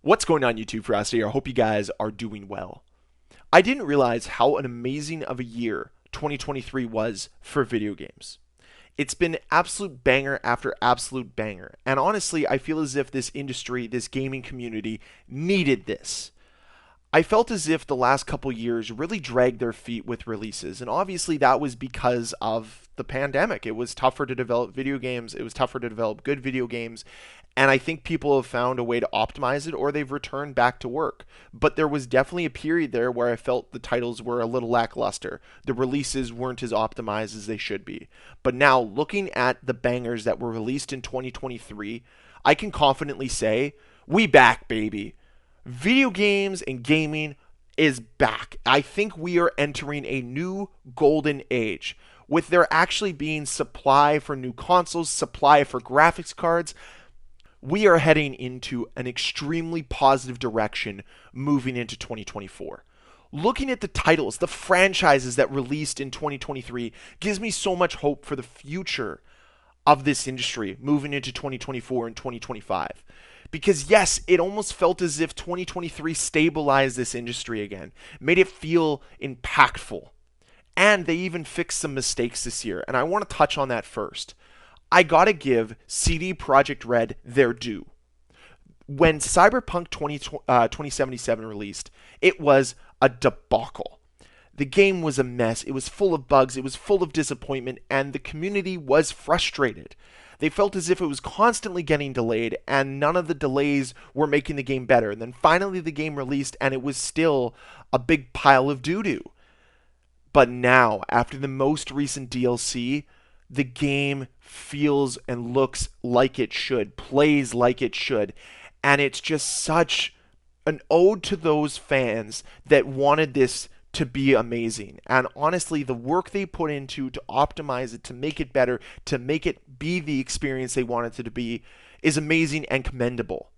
What's going on YouTube, Ferocity? I hope you guys are doing well. I didn't realize how an amazing of a year 2023 was for video games. It's been absolute banger after absolute banger. And honestly, I feel as if this industry, this gaming community, needed this. I felt as if the last couple years really dragged their feet with releases, and obviously that was because of the pandemic. It was tougher to develop video games, it was tougher to develop good video games, and I think people have found a way to optimize it or they've returned back to work. But there was definitely a period there where I felt the titles were a little lackluster. The releases weren't as optimized as they should be. But now, looking at the bangers that were released in 2023, I can confidently say, we back, baby. Video games and gaming is back. I think we are entering a new golden age with there actually being supply for new consoles, supply for graphics cards. We are heading into an extremely positive direction moving into 2024. Looking at the titles, the franchises that released in 2023 gives me so much hope for the future of this industry moving into 2024 and 2025. Because yes, it almost felt as if 2023 stabilized this industry again, made it feel impactful. And they even fixed some mistakes this year, and I want to touch on that first. I gotta give CD Projekt Red their due. When Cyberpunk 2077 released, it was a debacle. The game was a mess. It was full of bugs. It was full of disappointment, and the community was frustrated. They felt as if it was constantly getting delayed, and none of the delays were making the game better. And then finally, the game released, and it was still a big pile of doo doo. But now, after the most recent DLC, the game feels and looks like it should, plays like it should. And it's just such an ode to those fans that wanted this to be amazing. And honestly, the work they put into to optimize it, to make it better, to make it be the experience they wanted it to be, is amazing and commendable.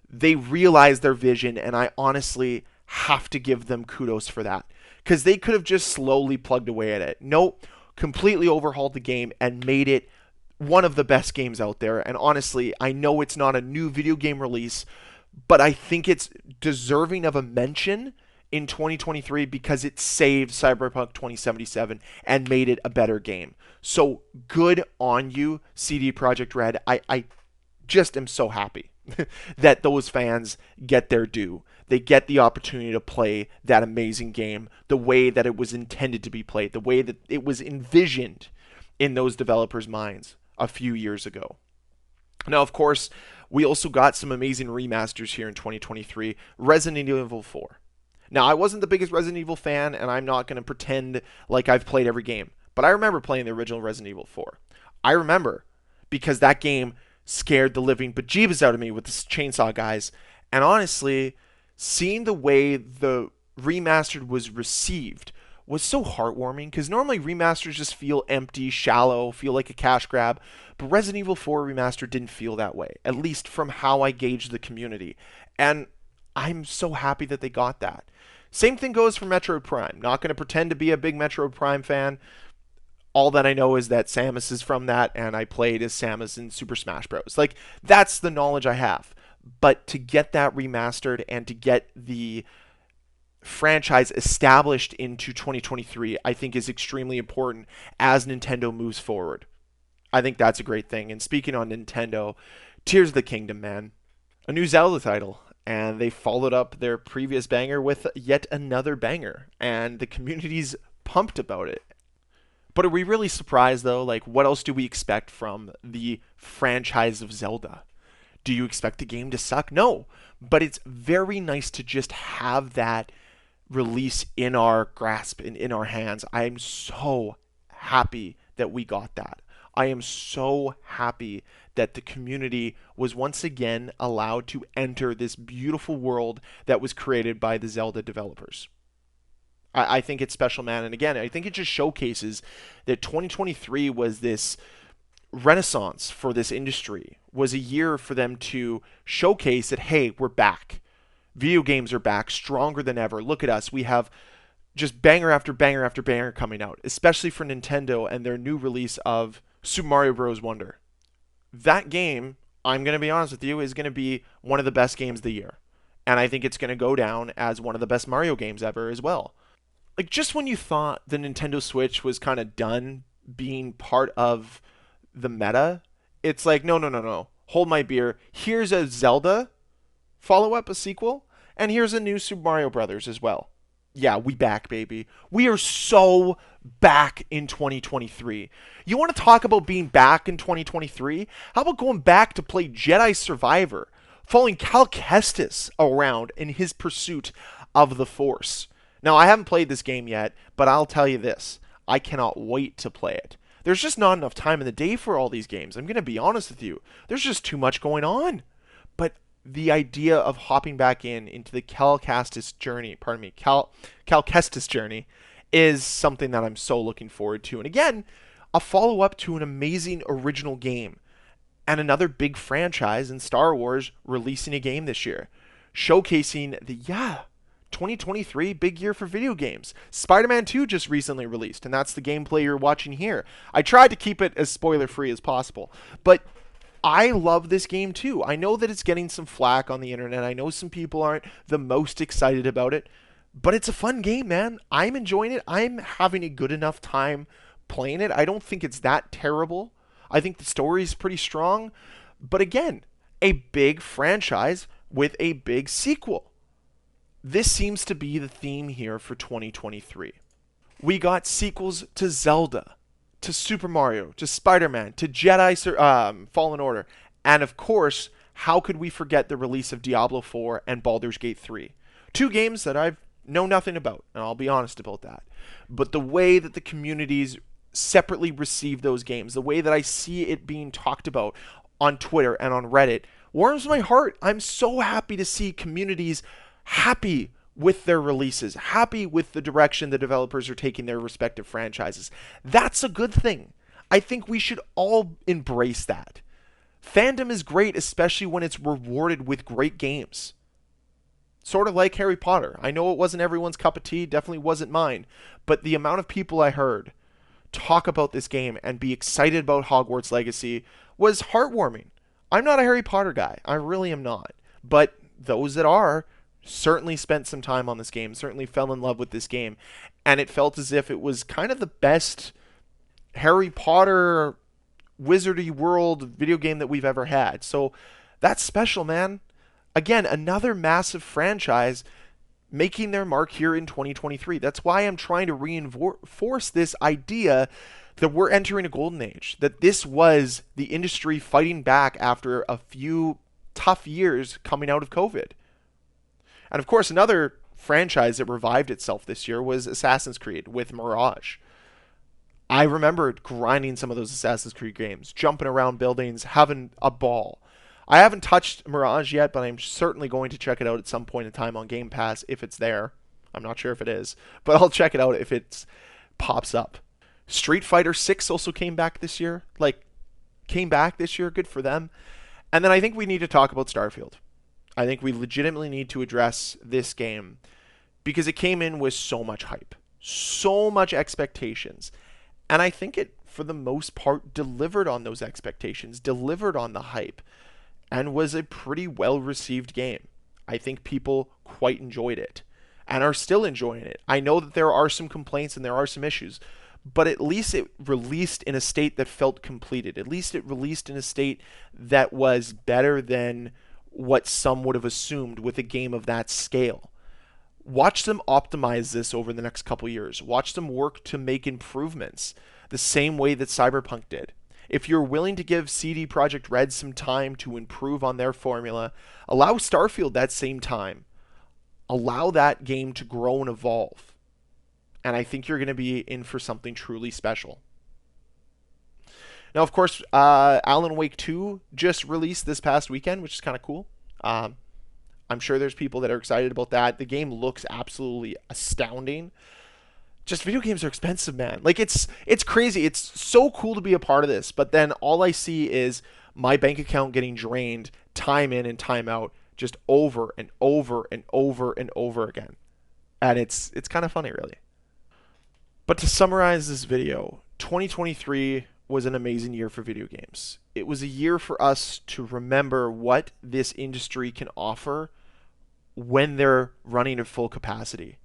They realized their vision, and I honestly have to give them kudos for that. Because they could have just slowly plugged away at it. Nope, completely overhauled the game and made it one of the best games out there. And honestly, I know it's not a new video game release, but I think it's deserving of a mention in 2023 because it saved Cyberpunk 2077 and made it a better game. So good on you, CD Projekt Red. I just am so happy that those fans get their due. They get the opportunity to play that amazing game the way that it was intended to be played, the way that it was envisioned in those developers' minds a few years ago. Now, of course, we also got some amazing remasters here in 2023. Resident Evil 4. Now, I wasn't the biggest Resident Evil fan, and I'm not going to pretend like I've played every game, but I remember playing the original Resident Evil 4. I remember because that game scared the living bejeebus out of me with the chainsaw guys. And honestly, seeing the way the remastered was received was so heartwarming because normally remasters just feel empty, shallow, feel like a cash grab. But Resident Evil 4 Remastered didn't feel that way, at least from how I gauged the community. And I'm so happy that they got that. Same thing goes for Metroid Prime. Not going to pretend to be a big Metroid Prime fan. All that I know is that Samus is from that, and I played as Samus in Super Smash Bros. Like, that's the knowledge I have. But to get that remastered and to get the franchise established into 2023, I think is extremely important as Nintendo moves forward. I think that's a great thing. And speaking on Nintendo, Tears of the Kingdom, man. A new Zelda title. And they followed up their previous banger with yet another banger. And the community's pumped about it. But are we really surprised, though? Like, what else do we expect from the franchise of Zelda? Do you expect the game to suck? No. But it's very nice to just have that release in our grasp and in our hands. I am so happy that we got that. I am so happy that the community was once again allowed to enter this beautiful world that was created by the Zelda developers. I think it's special, man. And again, I think it just showcases that 2023 was this renaissance for this industry, was a year for them to showcase that, hey, we're back. Video games are back, stronger than ever. Look at us. We have just banger after banger after banger coming out, especially for Nintendo and their new release of Super Mario Bros. Wonder. That game, I'm going to be honest with you, is going to be one of the best games of the year. And I think it's going to go down as one of the best Mario games ever as well. Like, just when you thought the Nintendo Switch was kind of done being part of the meta, it's like, no, no, no, no. Hold my beer. Here's a Zelda follow up, a sequel, and here's a new Super Mario Brothers as well. Yeah, we back, baby. We are so back in 2023. You want to talk about being back in 2023? How about going back to play Jedi Survivor, following Cal Kestis around in his pursuit of the Force? Now, I haven't played this game yet, but I'll tell you this. I cannot wait to play it. There's just not enough time in the day for all these games. I'm going to be honest with you. There's just too much going on. But the idea of hopping back into the Cal Kestis journey, Cal Kestis journey, is something that I'm so looking forward to. And again, a follow up to an amazing original game and another big franchise in Star Wars releasing a game this year, showcasing the 2023 big year for video games. Spider-Man 2 just recently released, and that's the gameplay you're watching here. I tried to keep it as spoiler free as possible, but I love this game too. I know that it's getting some flack on the internet. I know some people aren't the most excited about it, but it's a fun game, man. I'm enjoying it. I'm having a good enough time playing it. I don't think it's that terrible. I think the story is pretty strong. But again, a big franchise with a big sequel. This seems to be the theme here for 2023. We got sequels to Zelda, to Super Mario, to Spider-Man, to Jedi Fallen Order, and of course, how could we forget the release of Diablo 4 and Baldur's Gate 3? Two games that I know nothing about, and I'll be honest about that. But the way that the communities separately receive those games, the way that I see it being talked about on Twitter and on Reddit, warms my heart. I'm so happy to see communities happy with their releases, happy with the direction the developers are taking their respective franchises. That's a good thing. I think we should all embrace that. Fandom is great, especially when it's rewarded with great games. Sort of like Harry Potter. I know it wasn't everyone's cup of tea, definitely wasn't mine, but the amount of people I heard talk about this game and be excited about Hogwarts Legacy was heartwarming. I'm not a Harry Potter guy. I really am not. But those that are certainly spent some time on this game, certainly fell in love with this game, and it felt as if it was kind of the best Harry Potter Wizardy World video game that we've ever had. So that's special, man. Again, another massive franchise making their mark here in 2023. That's why I'm trying to reinforce this idea that we're entering a golden age, that this was the industry fighting back after a few tough years coming out of COVID. And of course, another franchise that revived itself this year was Assassin's Creed with Mirage. I remember grinding some of those Assassin's Creed games, jumping around buildings, having a ball. I haven't touched Mirage yet, but I'm certainly going to check it out at some point in time on Game Pass if it's there. I'm not sure if it is, but I'll check it out if it pops up. Street Fighter 6 also came back this year. Good for them. And then I think we need to talk about Starfield. I think we legitimately need to address this game because it came in with so much hype, so much expectations. And I think it, for the most part, delivered on those expectations, delivered on the hype, and was a pretty well-received game. I think people quite enjoyed it and are still enjoying it. I know that there are some complaints and there are some issues, but at least it released in a state that felt completed. At least it released in a state that was better than what some would have assumed with a game of that scale. Watch them optimize this over the next couple years. Watch them work to make improvements the same way that Cyberpunk did. If you're willing to give CD Projekt Red some time to improve on their formula, allow Starfield that same time. Allow that game to grow and evolve. And I think you're going to be in for something truly special. Now, of course, Alan Wake 2 just released this past weekend, which is kind of cool. I'm sure there's people that are excited about that. The game looks absolutely astounding. Just video games are expensive, man. Like, it's crazy. It's so cool to be a part of this, but then all I see is my bank account getting drained time in and time out, just over and over and over and over again. And it's kind of funny, really. But to summarize this video, 2023 was an amazing year for video games. It was a year for us to remember what this industry can offer when they're running at full capacity.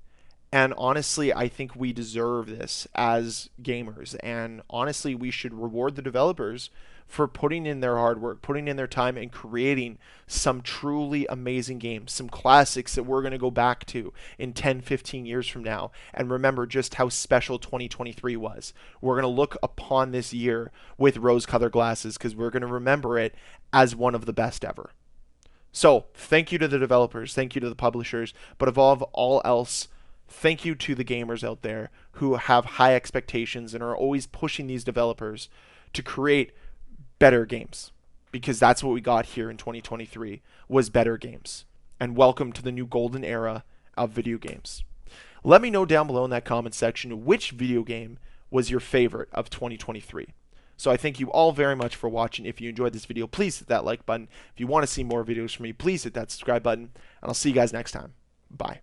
And honestly, I think we deserve this as gamers. And honestly, we should reward the developers for putting in their hard work, putting in their time, and creating some truly amazing games, some classics that we're going to go back to in 10, 15 years from now and remember just how special 2023 was. We're going to look upon this year with rose colored glasses because we're going to remember it as one of the best ever. So, thank you to the developers, thank you to the publishers, but above all else, thank you to the gamers out there who have high expectations and are always pushing these developers to create better games, because that's what we got here in 2023 was better games. And welcome to the new golden era of video games. Let me know down below in that comment section which video game was your favorite of 2023. So I thank you all very much for watching. If you enjoyed this video, please hit that like button. If you want to see more videos from me, please hit that subscribe button, and I'll see you guys next time. Bye.